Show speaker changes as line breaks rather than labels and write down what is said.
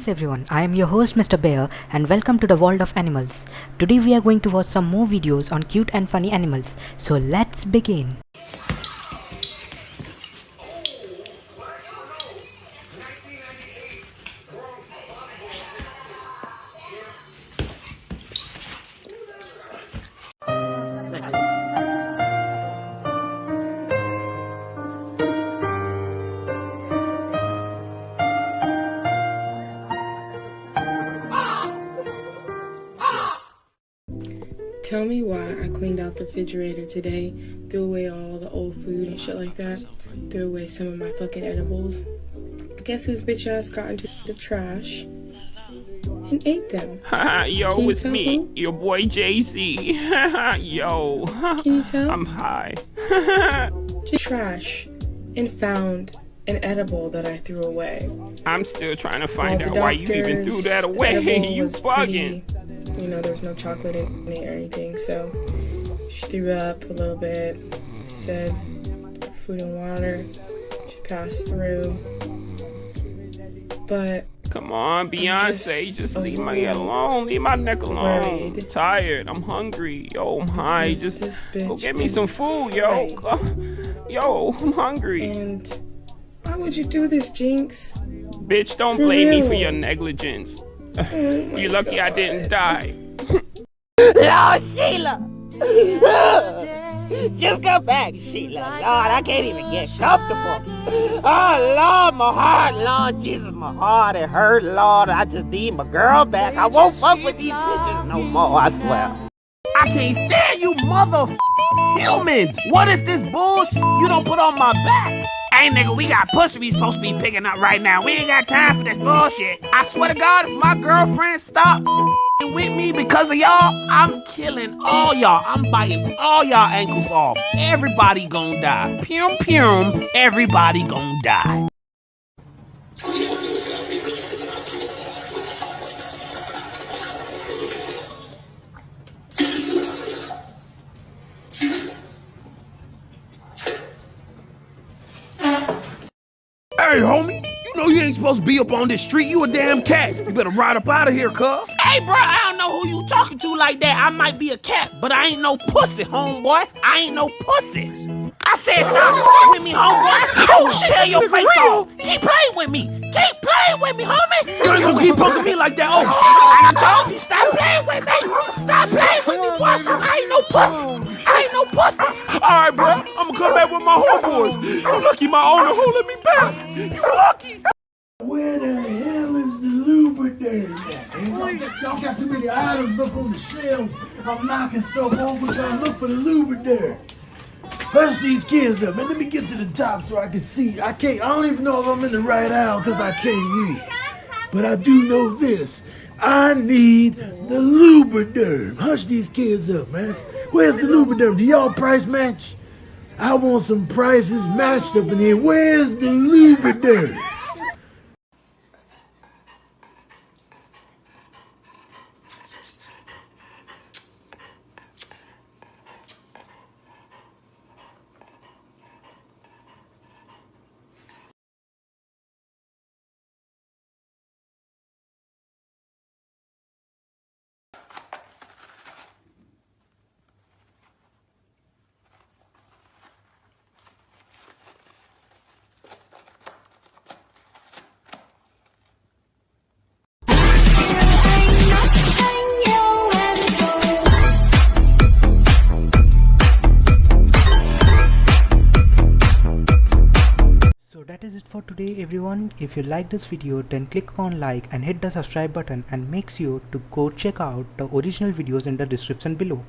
everyone, I am your host Mr. Bear and welcome to the world of animals. Today we are going to watch some more videos on cute and funny animals. So let's begin.
Tell me why I cleaned out the refrigerator today, threw away all the old food and shit like that, threw away some of my fucking edibles. Guess whose bitch ass got into the trash and ate them?
Yo, it's me, your boy Jay-Z. Yo.
Can you tell?
I'm high.
Trash and found an edible that I threw away.
I'm still trying to find out why you even threw that away. You bugging.
There was no chocolate in it or anything, so she threw up a little bit, said food and water, she passed through, but
come on, Beyonce, just leave me alone, leave my neck alone. I'm tired, I'm hungry, yo, I'm high, just go get me some food, yo. Yo, I'm hungry.
And why would you do this, Jinx?
Bitch, don't blame me for your negligence. You're lucky I didn't die.
Lord, Sheila! Just come back, Sheila. Lord, I can't even get comfortable. Oh, Lord, my heart. Lord Jesus, my heart. It hurt, Lord. I just need my girl back. I won't fuck with these bitches no more, I swear. I can't stand you humans. What is this bullshit you don't put on my back? Hey, nigga, we got pussy we supposed to be picking up right now. We ain't got time for this bullshit. I swear to God, if my girlfriend stop with me because of y'all, I'm killing all y'all. I'm biting all y'all ankles off. Everybody gonna die. Pum, pum, everybody gonna die.
Hey, homie, you know you ain't supposed to be up on this street. You a damn cat. You better ride up out of here, cuz.
Hey, bro, I don't know who you talking to like that. I might be a cat, but I ain't no pussy, homeboy. I ain't no pussy. I said stop playing with me, homeboy. Oh, shit, tear your face off. Keep playing with me. Keep playing with me, homie.
You ain't gonna keep poking me like that. Oh,
I told you, stop playing with me. Stop playing with me, boy. I ain't no pussy. I ain't no pussy.
all right, bro. I'm gonna come back with my homeboys. You lucky my owner won't let me back. You lucky.
Where the hell is the lubricator? Y'all got too many items up on the shelves. I'm knocking stuff over trying to look for the lubricator. Hush these kids up, man. Let me get to the top so I can see. I don't even know if I'm in the right aisle because I can't read. But I do know this. I need the lubriderm. Hush these kids up, man. Where's the lubriderm? Do y'all price match? I want some prices matched up in here. Where's the lubriderm?
So that is it for today everyone. If you like this video then click on like and hit the subscribe button and make sure to go check out the original videos in the description below.